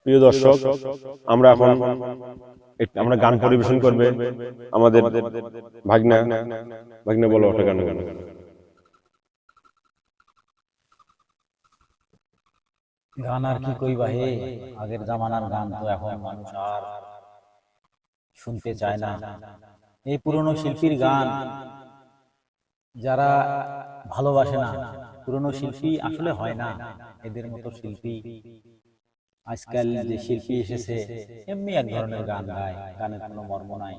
প্রিয় দর্শক, আমরা এখন আমরা গান পরিবেশন করবে আমাদের ভাগনা। ভাগনা বলো একটা গান। গান আর কি কইবা হে, আগের জামানার গান তো এখন মানুষ আর শুনতে চায় না। এই পুরনো শিল্পীর গান যারা ভালোবাসে না, পুরনো শিল্পী আসলে হয় না। এদের মতো শিল্পী আজকাল যে শিল্পী এসেছে এমনি এক ধরনের গান গায়, গানের কোনো মর্ম নাই।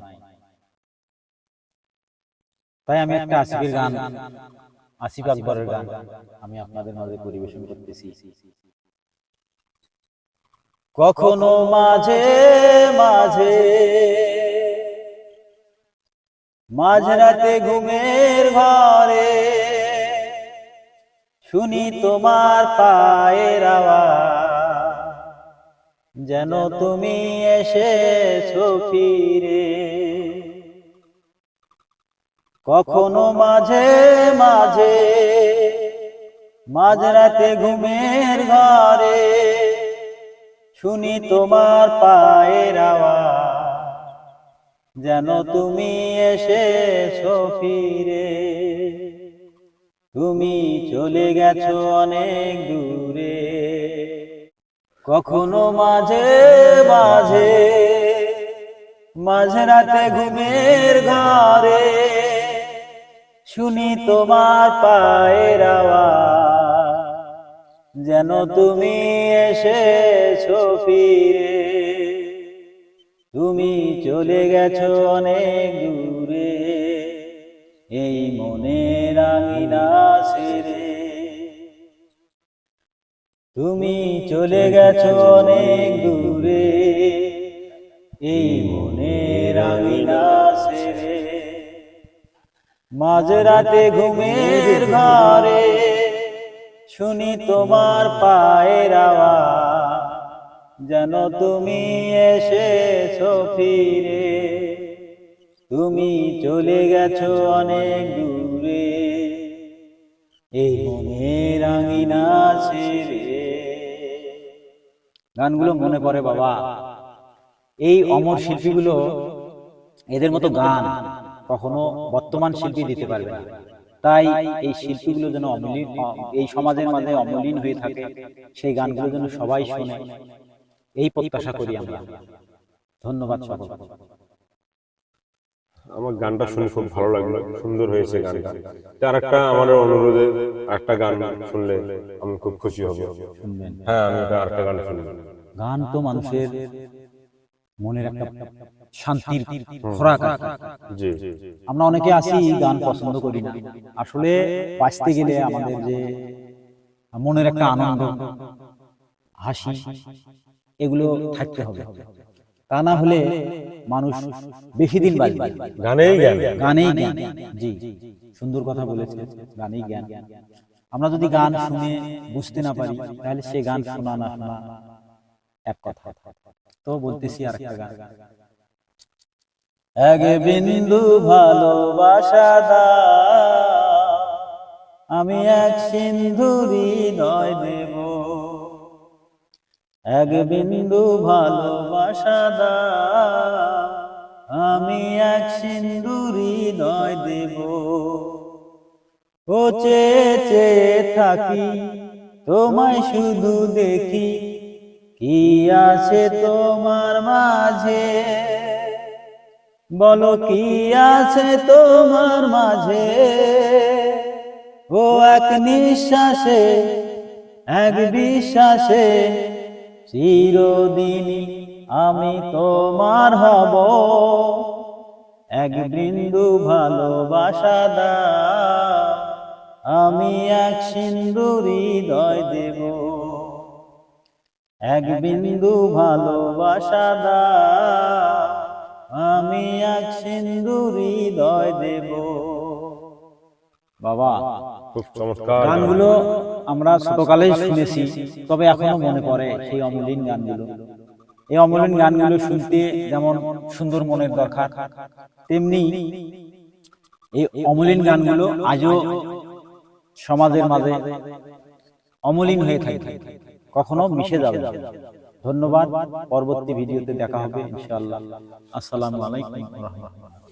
তাই আমি একটা আসিফের গান, আসিফ আকবরের গান আমি আপনাদের মাঝে পরিবেশন করতেছি। কখনো মাঝে মাঝে মাঝরাতে ঘুমের ঘরে শুনি তোমার পায়ের আওয়াজ, যেন তুমি এসেছো ফিরে। কখনো মাঝে মাঝে মাঝরাতে ঘুমের ঘরে শুনি তোমার পায়ের আওয়াজ, যেন তুমি এসেছো ফিরে। তুমি চলে গেছো অনেক দূরে। কখনো মাঝে মাঝে মাঝরাতে ঘুমের ঘরে শুনি তোমার পায়ের আওয়াজ, যেন তুমি এসেছো ফিরে। তুমি চলে গেছো অনেক দূরে এই মনের আঙিনা ছেড়ে। তুমি চলে গেছো অনেক দূরে এই মনের আঙিনা ছেড়ে। মাঝরাতে ঘুমের ঘরে শুনি তোমার পায়ের আওয়াজ, যেন তুমি এসেছো ফিরে। তুমি চলে গেছো অনেক দূরে এই মনের আঙিনা ছেড়ে। গানগুলো মনে পড়ে বাবা, এই অমর শিল্পীগুলো, এদের মতো গান কখনো বর্তমান শিল্পী দিতে পারবে না। তাই এই শিল্পীগুলো যেন অমলিন, এই সমাজের মাঝে অমলিন হয়ে থাকে, সেই গানগুলো যেন সবাই শুনে, এই প্রত্যাশা করি আমরা। ধন্যবাদ সকল। আমার গানটা শুনে খুব ভালো লাগলো, সুন্দর হয়েছে গানটা। তার একটা আমার অনুরোধে একটা গান শুনলে আমি খুব খুশি হব। শুনবেন? হ্যাঁ, আমি আরেকটা গান শুনবো। গান তো মানুষের মনের একটা শান্তির খোরাক। জি, আমরা অনেকে আছি গান পছন্দ করি না, আসলে বাঁচতে গেলে আমাদের যে মনের একটা আনন্দ, হাসি, এগুলো থাকতে হবে। তা না হলে মানুষ বেশি দিন বাঁচবে। গানেই জ্ঞান। গানেই জ্ঞান। জি, সুন্দর কথা বলেছে, গানেই জ্ঞান। আমরা যদি গান শুনে বুঝতে না পারি তাহলে সে গান শোনা না শোনা এক কথা। তো বলতেছি আর একটা গান। এক বিন্দু ভালোবাসা দাও, আমি এক সিন্ধু হৃদয় দেব। এক বিন্দু ভালোবাসা দাও, আমি এক সিন্ধু হৃদয় দেব। ও চেয়ে চেয়ে থাকি তোমায় শুধু দেখি, কি আছে তোমার মাঝে, বলো কি আছে তোমার মাঝে। ও এক নিঃশ্বাসে এক বিশ্বাসে চিরদিনই আমি তোমার হব। এক বিন্দু ভালোবাসা দাও, আমি এক সিন্ধু হৃদয় দেব। এক বিন্দু ভালোবাসা দাও, আমি এক সিন্ধু হৃদয় দেব। বাবা, খুব চমৎকার গানগুলো আমরা ছোটকালেই শুনেছি, তবে এখনো মনে পড়ে সেই অমলিন গানগুলো। এই অমলিন গানগুলো শুনতে যেমন সুন্দর মনের দরকার, তেমনি এই অমলিন গানগুলো আজও সমাজের মাঝে অমলিন হয়ে থাকে, কখনো মিশে যাবে না। ধন্যবাদ। পরবর্তী ভিডিওতে দেখা হবে ইনশাআল্লাহ। আসসালামু আলাইকুম ওয়া রাহমাতুল্লাহ।